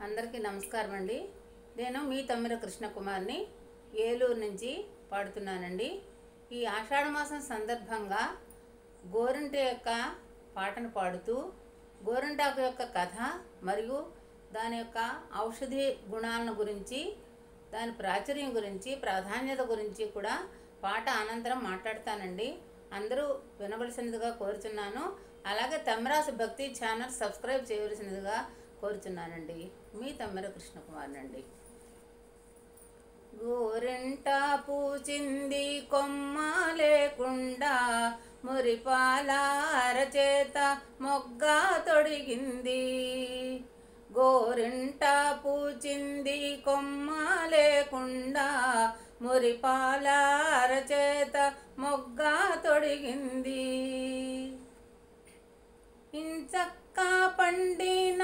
అందరికీ నమస్కారం అండి. నేను మీ తమ్మిర కృష్ణకుమార్ని ఏలూరు నుంచి పాడుతున్నానండి. ఈ ఆషాఢ మాసం సందర్భంగా గోరింట యొక్క పాటను పాడుతూ గోరింటాకు యొక్క కథ మరియు దాని యొక్క ఔషధి గుణాలను గురించి, దాని ప్రాచుర్యం గురించి, ప్రాధాన్యత గురించి కూడా పాట అనంతరం మాట్లాడతానండి. అందరూ వినవలసినదిగా కోరుచున్నాను. అలాగే తమ్మిరాసు భక్తి ఛానల్ సబ్స్క్రైబ్ చేయవలసినదిగా కోరుచున్నానండి. మీ తమ్మిర కృష్ణకుమార్నండి. గోరింట పూచింది కొమ్మ లేకుండా, మురిపాల అరచేత మొగ్గ తొడిగింది. గోరింట పూచింది కొమ్మ లేకుండా, మురిపాల అరచేత మొగ్గ తొడిగింది. ఇంచక్క పండిన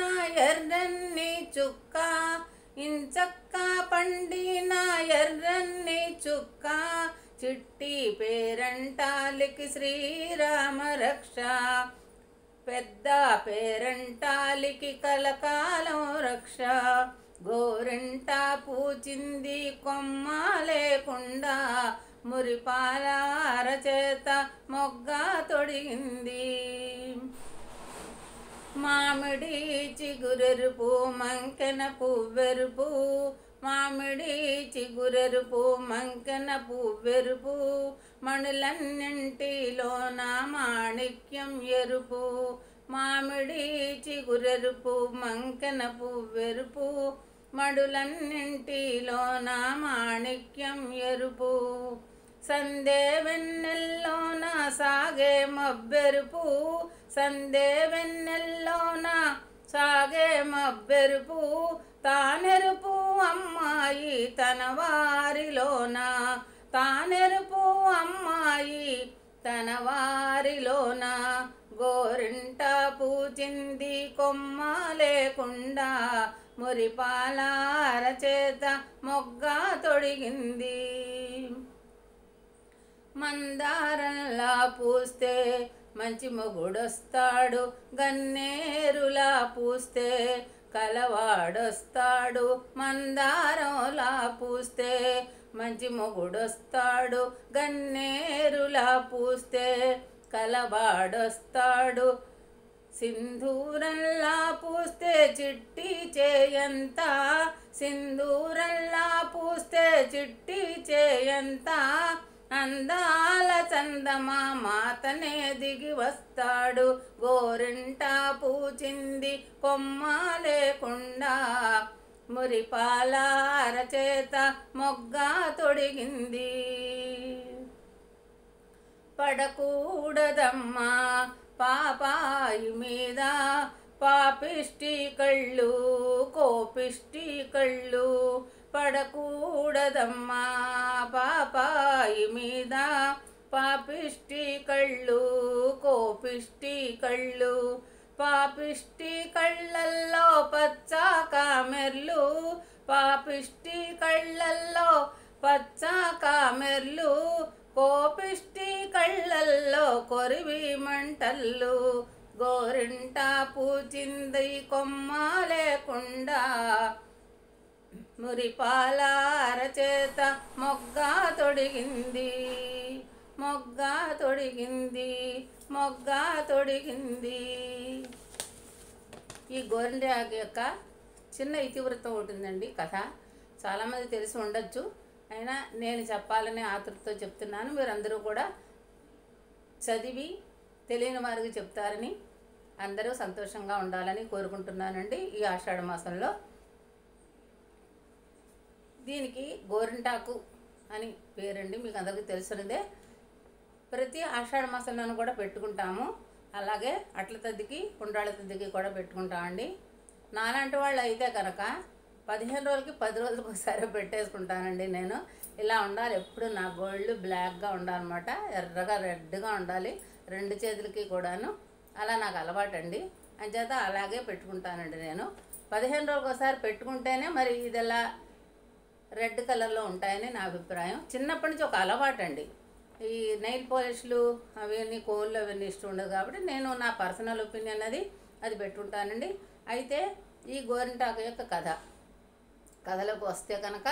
ఎర్రన్ని చుక్క, ఇంచక్క పండిన ఎర్రన్ని చుక్క, చిట్టి పేరంటాలికి శ్రీరామ రక్ష, పెద్ద పేరంటాలికి కలకాలం రక్ష. గోరింట పూచింది కొమ్మ లేకుండా, మురిపాల అరచేత మొగ్గ తొడిగింది. మామిడి చిగురెరుపు మంకెన పువ్వెరుపు, మామిడి చిగురెరుపు మంకెన పువ్వెరుపు, మణులన్నింటిలోన మాణిక్యం ఎరుపు. మామిడి చిగురెరుపు మంకెన పువ్వెరుపు, మడులన్నింటిలోన మాణిక్యం ఎరుపు. సందే వెన్నెల్లోన సాగే మబ్బెరుపు, సందే వెన్నెల్లోన సాగే మబ్బెరుపు, తానెరుపు అమ్మాయి తన వారిలోన, తానెరుపు అమ్మాయి తన వారిలోన. గోరింట పూచింది కొమ్మ లేకుండా, మురిపాల అరచేత మొగ్గ తొడిగింది. మందారంలా పూస్తే మంచి మొగుడొస్తాడు, గన్నేరులా పూస్తే కలవాడొస్తాడు. మందారంలా పూస్తే మంచి మొగుడొస్తాడు, గన్నేరులా పూస్తే కలవాడొస్తాడు. సింధూరంలా పూస్తే చిట్టి చేయంత, సింధూరంలా పూస్తే చిట్టి చేయంత, అందాల చందమామతనే దిగి వస్తాడు. గోరింట పూచింది కొమ్మ లేకుండా, మురిపాల అరచేత మొగ్గ తొడిగింది. పడకూడదమ్మా పాపాయి మీద పాపిష్టి కళ్ళు, కోపిష్టి కళ్ళు, పడకూడదమ్మా పాపాయి మీద పాపిష్టి కళ్ళు, కోపిష్టి కళ్ళు. పాపిష్టి కళ్ళల్లో పచ్చ కామెర్లు, పాపిష్టి కళ్ళల్లో పచ్చ కామెర్లు, కోపిష్టి కళ్ళల్లో కొరివి మంటల్లు. గోరింట పూచింది కొమ్మ లేకుండా, మురిపాల అరచేత మొగ్గ తొడిగింది, మొగ్గ తొడిగింది, మొగ్గ తొడిగింది. ఈ గోరింట యొక్క చిన్న ఇతివృత్తం ఉంటుందండి కథ. చాలామంది తెలిసి ఉండొచ్చు, అయినా నేను చెప్పాలనే ఆతృతతో చెప్తున్నాను. మీరందరూ కూడా చదివి తెలియని వారికి చెప్తారని, అందరూ సంతోషంగా ఉండాలని కోరుకుంటున్నానండి. ఈ ఆషాఢ మాసంలో దీనికి గోరింటాకు అని పేరండి, మీకు అందరికీ తెలిసినదే. ప్రతి ఆషాఢ మాసంలోనూ కూడా పెట్టుకుంటాము. అలాగే అట్ల తద్దికి ఉండ్రాళ్ళ తద్దికి కూడా పెట్టుకుంటామండి. నాలాంటి వాళ్ళు అయితే కనుక 15 రోజులకి 10 రోజులకు ఒకసారి పెట్టేసుకుంటానండి. నేను ఇలా ఉండాలి, ఎప్పుడు నా గోళ్ళు బ్లాక్గా ఉండాలన్నమాట, ఎర్రగా రెడ్గా ఉండాలి, 2 చేతులకి కూడాను. అలా నాకు అలవాటండి, అంచేత అలాగే పెట్టుకుంటానండి. నేను 15 రోజులకు ఒకసారి పెట్టుకుంటేనే మరి ఇది ఎలా రెడ్ కలర్లో ఉంటాయని నా అభిప్రాయం. చిన్నప్పటి నుంచి ఒక అలవాటు అండి. ఈ నెయిల్ పాలిష్లు అవన్నీ కోళ్ళు అవన్నీ ఇష్టం ఉండదు కాబట్టి నేను నా పర్సనల్ ఒపీనియన్ అది పెట్టుకుంటానండి. అయితే ఈ గోరింటాకు యొక్క కథలోకి వస్తే కనుక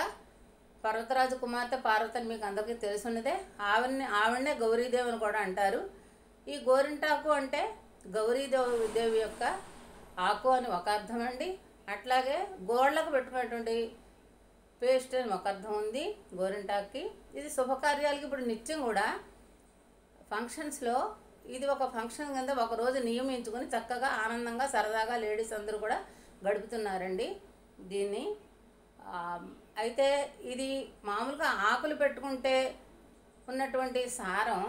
పర్వతరాజు కుమార్తె పార్వతిని మీకు అందరికీ తెలుసున్నదే. ఆవిడనే గౌరీదేవి అని కూడా అంటారు. ఈ గోరింటాకు అంటే గౌరీదేవి యొక్క ఆకు అని ఒక అర్థం అండి. అట్లాగే గోళ్ళకు పెట్టుకునేటువంటి పేస్ట్ అని ఒక అర్థం ఉంది గోరింటాకుకి. ఇది శుభకార్యాలకి ఇప్పుడు నిత్యం కూడా ఫంక్షన్స్లో ఇది ఒక ఫంక్షన్ కింద ఒకరోజు నియమించుకొని చక్కగా ఆనందంగా సరదాగా లేడీస్ అందరూ కూడా గడుపుతున్నారండి దీన్ని. అయితే ఇది మామూలుగా ఆకులు పెట్టుకుంటే ఉన్నటువంటి సారం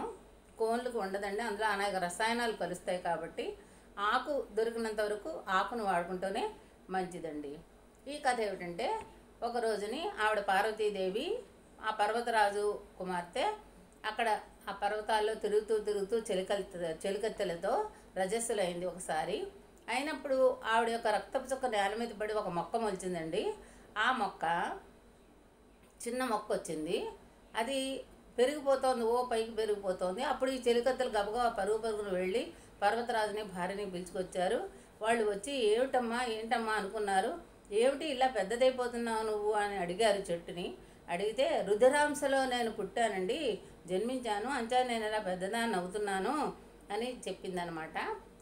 కోన్లకు ఉండదండి. అందులో అనేక రసాయనాలు కలుస్తాయి కాబట్టి ఆకు దొరికినంత వరకు ఆకును వాడుకుంటూనే మంచిదండి. ఈ కథ ఏమిటంటే, ఒక రోజుని ఆవిడ పార్వతీదేవి ఆ పర్వతరాజు కుమార్తె అక్కడ ఆ పర్వతాల్లో తిరుగుతూ చెలికత్తెలతో రజస్సులైంది ఒకసారి. అయినప్పుడు ఆవిడ యొక్క రక్తపు చుక్క నేల మీద పడి ఒక మొక్క మొలిచిందండి. ఆ మొక్క చిన్న మొక్క వచ్చింది. అది పెరిగిపోతోంది, పైకి పెరిగిపోతోంది. అప్పుడు ఈ చెలికత్తెలు గబగబా పరుగున వెళ్ళి పర్వతరాజుని భార్యని పిలుచుకొచ్చారు. వాళ్ళు వచ్చి ఏంటమ్మా అనుకున్నారు. ఏమిటి ఇలా పెద్దదైపోతున్నావు నువ్వు అని అడిగారు చెట్టుని. అడిగితే రుద్రాంశలో నేను పుట్టానండి, జన్మించాను, అంచా నేను ఇలా పెద్దదాన్ని అవుతున్నాను అని చెప్పిందనమాట.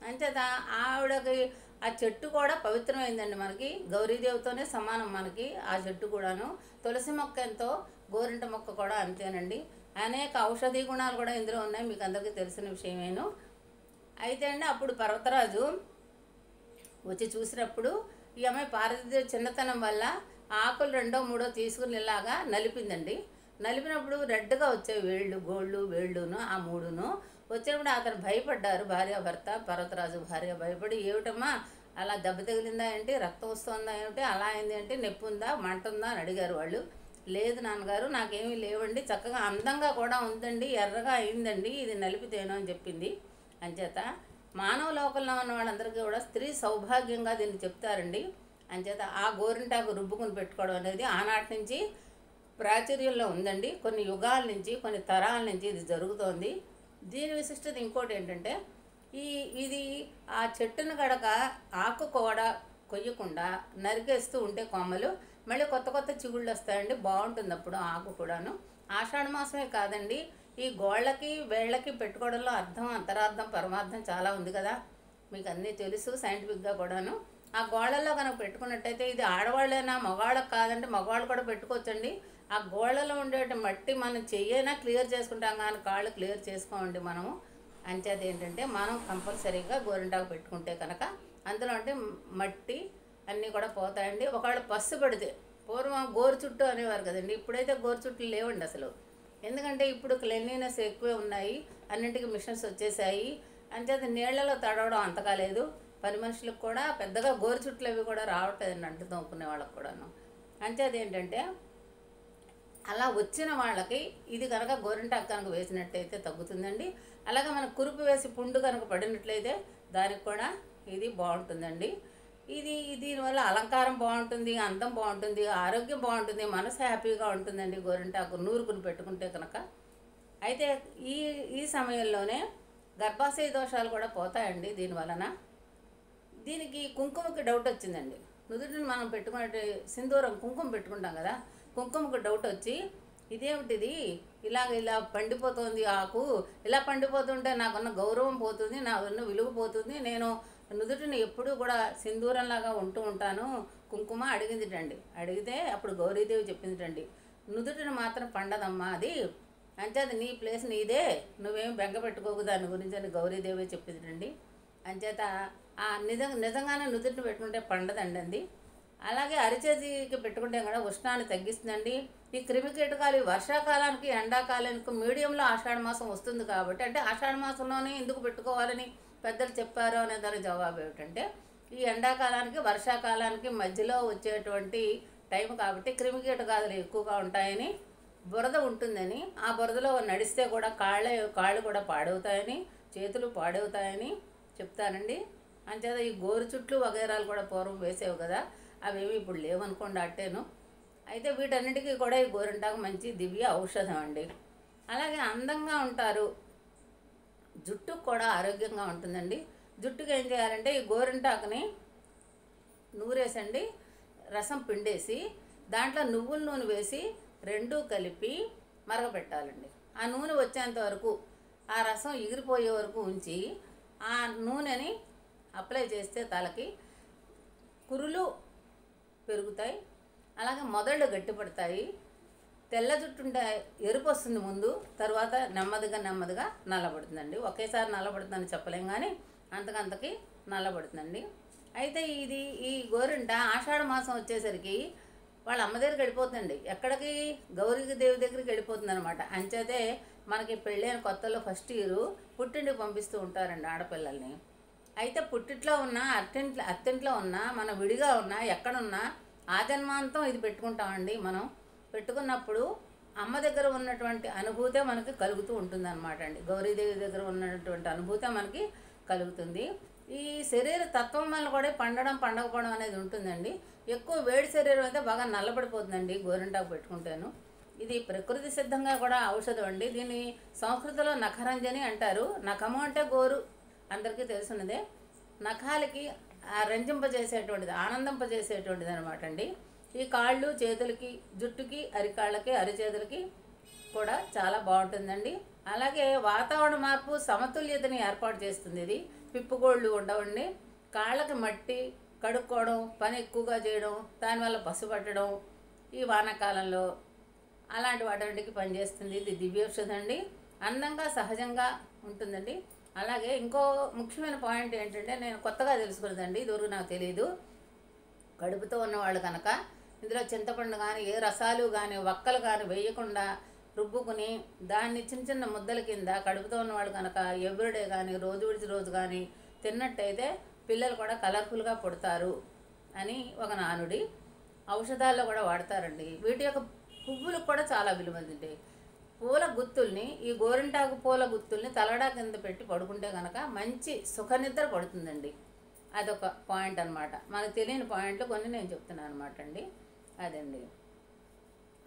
అంచేత ఆవిడకి ఆ చెట్టు కూడా పవిత్రమైందండి. మనకి గౌరీదేవితోనే సమానం మనకి ఆ చెట్టు కూడాను. తులసి మొక్క ఎంతో గోరింట మొక్క కూడా అంతేనండి. అనేక ఔషధీ గుణాలు కూడా ఇందులో ఉన్నాయి, మీకు అందరికీ తెలిసిన విషయమేను. అయితే అండి అప్పుడు పర్వతరాజు వచ్చి చూసినప్పుడు ఈ అమ్మాయి పార్వతీదేవి చిన్నతనం వల్ల ఆకులు 2, 3 తీసుకుని ఇలాగా నలిపిందండి. నలిపినప్పుడు రెడ్గా వచ్చే గోళ్ళు వేళ్ళును ఆ 3ను వచ్చినప్పుడు అతను భయపడ్డారు. భార్యాభర్త పర్వతరాజు భార్య భయపడి, ఏమిటమ్మా అలా దెబ్బ తగిలిందా ఏంటి, రక్తం వస్తుందా ఏమిటి, అలా అయింది ఏంటి, నొప్పి ఉందా, మంట ఉందా అని అడిగారు వాళ్ళు. లేదు నాన్నగారు, నాకేమీ లేవండి, చక్కగా అందంగా కూడా ఉందండి, ఎర్రగా అయిందండి, ఇది నలిపితేను అని చెప్పింది. అంచేత మానవ లోకంలో ఉన్న వాళ్ళందరికీ కూడా స్త్రీ సౌభాగ్యంగా దీన్ని చెప్తారండి. అంచేత ఆ గోరింటాకు రుబ్బుకుని పెట్టుకోవడం అనేది ఆనాటి నుంచి ప్రాచుర్యంలో ఉందండి. కొన్ని యుగాల నుంచి, కొన్ని తరాల నుంచి ఇది జరుగుతోంది. దీని విశిష్టత ఇంకోటి ఏంటంటే, ఇది ఆ చెట్టును గడక ఆకు కూడా కొయ్యకుండా నరికేస్తూ ఉంటే కొమ్మలు మళ్ళీ కొత్త చిగుళ్ళు వస్తాయండి. బాగుంటుంది అప్పుడు ఆకు కూడాను. ఆషాఢ మాసమే కాదండి, ఈ గోళ్ళకి వేళ్ళకి పెట్టుకోవడంలో అర్థం, అంతరార్థం, పరమార్థం చాలా ఉంది కదా, మీకు అన్నీ తెలుసు సైంటిఫిక్గా కూడాను. ఆ గోళ్ళల్లో కనుక పెట్టుకున్నట్టయితే ఇది ఆడవాళ్ళైనా మగవాళ్ళకి కాదంటే మగవాళ్ళు కూడా పెట్టుకోవచ్చండి. ఆ గోళ్ళలో ఉండే మట్టి మనం చెయ్యైనా క్లియర్ చేసుకుంటాం కానీ కాళ్ళు క్లియర్ చేసుకోమండి మనము. అంచేది ఏంటంటే మనం కంపల్సరీగా గోరింటాకు పెట్టుకుంటే కనుక అందులో అంటే మట్టి అన్నీ కూడా పోతాయండి. ఒకవేళ పస్సు పెడితే, పూర్వం గోరు చుట్టూ అనేవారు కదండి, ఇప్పుడైతే గోరు చుట్టూ లేవండి అసలు. ఎందుకంటే ఇప్పుడు క్లెన్లీనెస్ ఎక్కువే ఉన్నాయి, అన్నింటికి మిషన్స్ వచ్చేసాయి. అంచేది నీళ్లలో తడవడం అంతగా లేదు. పని మనుషులకు కూడా పెద్దగా గోరు చుట్లు అవి కూడా రావట్లేదండి, అంటు తోముకునే వాళ్ళకి కూడాను. అంచేది ఏంటంటే అలా వచ్చిన వాళ్ళకి ఇది కనుక గోరింటాకు కనుక వేసినట్టయితే తగ్గుతుందండి. అలాగే మనకు కురుపు వేసి పుండు కనుక పడినట్లయితే దానికి కూడా ఇది బాగుంటుందండి. దీనివల్ల అలంకారం బాగుంటుంది, అందం బాగుంటుంది, ఆరోగ్యం బాగుంటుంది, మనసు హ్యాపీగా ఉంటుందండి గోరింటాకు నూరుకుని పెట్టుకుంటే కనుక. అయితే ఈ సమయంలోనే గర్భాశయ దోషాలు కూడా పోతాయండి దీనివలన. దీనికి కుంకుమకి డౌట్ వచ్చిందండి. నుదుటిని మనం పెట్టుకునే సింధూరం కుంకుమ పెట్టుకుంటాం కదా, కుంకుమకు డౌట్ వచ్చి ఇదేమిటిది ఇలా పండిపోతుంది ఆకు, ఇలా పండిపోతుంటే నాకున్న గౌరవం పోతుంది, నాకున్న విలువ పోతుంది, నేను నుదుటిని ఎప్పుడూ కూడా సింధూరంలాగా ఉంటూ ఉంటాను, కుంకుమ అడిగిందిటండి. అడిగితే అప్పుడు గౌరీదేవి చెప్పిందిటండి, నుదుటిని మాత్రం పండదమ్మా అది, అంచేత నీ ప్లేస్ నీదే, నువ్వేం బెంగ పెట్టుకోకు దాని గురించి అని గౌరీదేవి చెప్పిందిటండి. అంచేత నిజంగానే నుదుటిని పెట్టుకుంటే పండదండి అది. అలాగే అరిచేతికి పెట్టుకుంటే కూడా ఉష్ణాన్ని తగ్గిస్తుందండి. ఈ క్రిమికీటకాలు వర్షాకాలానికి ఎండాకాలానికి మీడియంలో ఆషాఢ మాసం వస్తుంది కాబట్టి, అంటే ఆషాఢ మాసంలోనే ఎందుకు పెట్టుకోవాలని పెద్దలు చెప్పారు అనే దానికి జవాబు ఏమిటంటే, ఈ ఎండాకాలానికి వర్షాకాలానికి మధ్యలో వచ్చేటువంటి టైం కాబట్టి క్రిమికీటకాలు ఎక్కువగా ఉంటాయని, బురద ఉంటుందని, ఆ బురదలో నడిస్తే కూడా కాళ్ళు కూడా పాడవుతాయని, చేతులు పాడవుతాయని చెప్తానండి. అంచేత ఈ గోరు చుట్లు వగైరాలు కూడా పూర్వం వేసేవి కదా, అవేమి ఇప్పుడు లేవనుకోండి అట్టేను. అయితే వీటన్నిటికీ కూడా ఈ గోరింటాకు మంచి దివ్య ఔషధం అండి. అలాగే అందంగా ఉంటారు, జుట్టుకు కూడా ఆరోగ్యంగా ఉంటుందండి. జుట్టుకు ఏం చేయాలంటే ఈ గోరింటాకుని నూరేసండి, రసం పిండేసి దాంట్లో నువ్వుల నూనె వేసి రెండూ కలిపి మరగపెట్టాలండి. ఆ నూనె వచ్చేంత వరకు, ఆ రసం ఎగిరిపోయే వరకు ఉంచి ఆ నూనెని అప్లై చేస్తే తలకి కురులు పెరుగుతాయి, అలాగే మొదళ్ళు గట్టిపడతాయి. తెల్ల జుట్టు ఉంటే ఎరుపు వస్తుంది ముందు, తర్వాత నెమ్మదిగా నల్లబడుతుందండి. ఒకేసారి నల్లబడుతుందని చెప్పలేం కానీ అంతకంతకి నల్లబడుతుందండి. అయితే ఈ గోరింట ఆషాఢ మాసం వచ్చేసరికి వాళ్ళ అమ్మ దగ్గరికి వెళ్ళిపోతుందండి. ఎక్కడికి? గౌరీదేవి దగ్గరికి వెళ్ళిపోతుంది అనమాట. అంచేతే మనకి పెళ్ళైన కొత్తలో ఫస్ట్ ఇయర్ పుట్టింటికి పంపిస్తూ ఉంటారండి ఆడపిల్లల్ని. అయితే పుట్టింట్లో ఉన్నా అత్తింట్లో ఉన్నా మనం విడిగా ఉన్నా ఎక్కడున్నా ఆ జన్మాంతం ఇది పెట్టుకుంటామండి. మనం పెట్టుకున్నప్పుడు అమ్మ దగ్గర ఉన్నటువంటి అనుభూతే మనకి కలుగుతూ ఉంటుంది అనమాట అండి. గౌరీదేవి దగ్గర ఉన్నటువంటి అనుభూతే మనకి కలుగుతుంది. ఈ శరీర తత్వం వల్ల కూడా పండకపోవడం అనేది ఉంటుందండి. ఎక్కువ వేడి శరీరం అయితే బాగా నల్లబడిపోతుందండి గోరింటాకు పెట్టుకుంటాను. ఇది ప్రకృతి సిద్ధంగా కూడా ఔషధం అండి. దీన్ని సంస్కృతిలో నఖరంజని అంటారు. నఖము అంటే గోరు, అందరికీ తెలుసున్నదే. నఖాలకి రంజింపజేసేటువంటిది, ఆనందింపజేసేటువంటిది అనమాట అండి. ఈ కాళ్ళు, చేతులకి, జుట్టుకి, అరికాళ్ళకి, అరిచేతులకి కూడా చాలా బాగుంటుందండి. అలాగే వాతావరణ మార్పు సమతుల్యతని ఏర్పాటు చేస్తుంది. ఇది పిప్పుగోళ్ళు ఉండవండి. కాళ్ళకి మట్టి కడుక్కోవడం, పని ఎక్కువగా చేయడం, దానివల్ల పసుపట్టడం ఈ వానాకాలంలో అలాంటి వాటికి పనిచేస్తుంది. ఇది దివ్యౌషధం అండి. అందంగా సహజంగా ఉంటుందండి. అలాగే ఇంకో ముఖ్యమైన పాయింట్ ఏంటంటే, నేను కొత్తగా తెలుసుకున్నదండి, ఇదివరకు నాకు తెలియదు. కడుపుతో ఉన్నవాళ్ళు కనుక ఇందులో చింతపండు కానీ, ఏ రసాలు కానీ, వక్కలు కానీ వేయకుండా రుబ్బుకుని దాన్ని చిన్న చిన్న ముద్దల కింద కడుపుతో ఉన్నవాళ్ళు కనుక ఎవ్రీడే కానీ, రోజు విడిచి రోజు కానీ తిన్నట్టయితే పిల్లలు కూడా కలర్ఫుల్గా పుడతారు అని ఒక నానుడి. ఔషధాల్లో కూడా వాడతారండి. వీటి యొక్క పువ్వులకు కూడా చాలా విలువైందండి. పూల గుత్తుల్ని, ఈ గోరింటాకు పూల గుత్తుల్ని తలడా కింద పెట్టి పడుకుంటే కనుక మంచి సుఖనిద్ర పడుతుందండి. అదొక పాయింట్ అనమాట. మనకు తెలియని పాయింట్లు కొన్ని నేను చెప్తున్నాను అనమాట అండి. అదండి.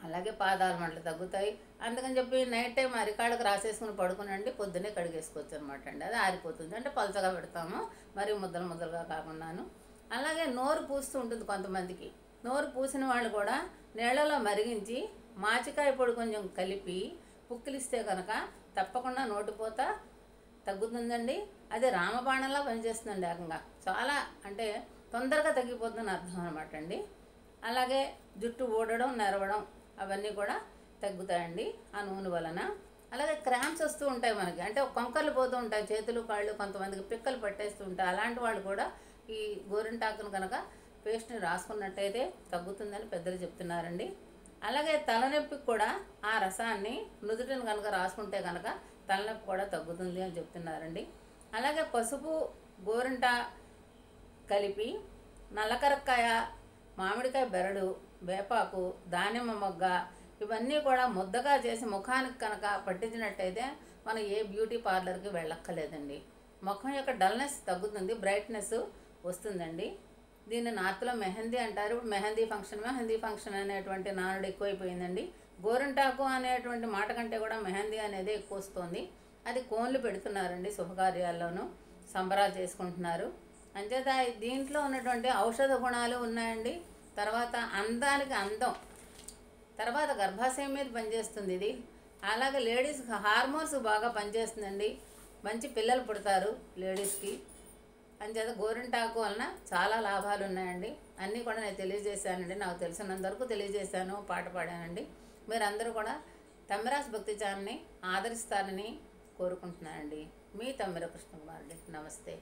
అలాగే పాదాల మంటలు తగ్గుతాయి. అందుకని చెప్పి నైట్ టైం అరికాళ్ళకి రాసేసుకుని పడుకునండి, పొద్దున్నే కడిగేసుకోవచ్చు అనమాట అండి. అది ఆరిపోతుంది. అంటే పలచగా పెడతాము, మరి ముద్దలుగా కాకుండాను. అలాగే నోరు పూస్తూ ఉంటుంది కొంతమందికి. నోరు పూసిన వాళ్ళు కూడా నీళ్ళలో మరిగించి మాచికాయ పొడి కొంచెం కలిపి పుక్కిలిస్తే కనుక తప్పకుండా నోటిపోత తగ్గుతుందండి. అది రామబాణంలా పనిచేస్తుందండి. ఏకంగా చాలా అంటే తొందరగా తగ్గిపోతుందని అర్థం అనమాట అండి. అలాగే జుట్టు ఊడడం, నెరవడం అవన్నీ కూడా తగ్గుతాయండి ఆ నూనె వలన. అలాగే క్రాంప్స్ వస్తూ ఉంటాయి మనకి, అంటే కొంకర్లు పోతూ ఉంటాయి చేతులు, కాళ్ళు, కొంతమందికి పిక్కలు పట్టేస్తూ ఉంటాయి. అలాంటి వాళ్ళు కూడా ఈ గోరింటాకును కనుక పేస్ట్ని రాసుకున్నట్టయితే తగ్గుతుందని పెద్దలు చెప్తున్నారండి. అలాగే తలనొప్పికి కూడా ఆ రసాన్ని నుదుటిని కనుక రాసుకుంటే కనుక తలనొప్పి కూడా తగ్గుతుంది అని చెప్తున్నారండి. అలాగే పసుపు, గోరింట కలిపి నల్లకరక్కాయ, మామిడికాయ బెరడు, వేపాకు, దానిమ్మ మొగ్గ ఇవన్నీ కూడా ముద్దగా చేసి ముఖానికి కనుక పట్టించినట్టయితే మనం ఏ బ్యూటీ పార్లర్కి వెళ్ళక్కర్లేదండి. ముఖం యొక్క డల్నెస్ తగ్గుతుంది, బ్రైట్నెస్ వస్తుందండి. దీన్ని నార్త్లో మెహందీ అంటారు. ఇప్పుడు మెహందీ ఫంక్షన్ అనేటువంటి నానుడు ఎక్కువైపోయిందండి. గోరింటాకు అనేటువంటి మాట కంటే కూడా మెహందీ అనేది ఎక్కువ వస్తుంది. అది కోన్లు పెడుతున్నారండి, శుభకార్యాల్లోనూ సంబరాలు చేసుకుంటున్నారు. అంచేత దీంట్లో ఉన్నటువంటి ఔషధ గుణాలు ఉన్నాయండి. తర్వాత అందానికి అందం, తర్వాత గర్భాశయం మీద పనిచేస్తుంది ఇది. అలాగే లేడీస్కి హార్మోన్స్ బాగా పనిచేస్తుందండి. మంచి పిల్లలు పుడతారు లేడీస్కి. అంచేత గోరింటాకు వలన చాలా లాభాలు ఉన్నాయండి. అన్నీ కూడా నేను తెలియజేశానండి. నాకు తెలిసినంత వరకు తెలియజేశాను, పాట పాడానండి. మీరందరూ కూడా తమ్మిరాస్ భక్తి ఛానల్ని ఆదరిస్తారని కోరుకుంటున్నానండి. మీ తమ్మిర కృష్ణకుమారుడి. నమస్తే.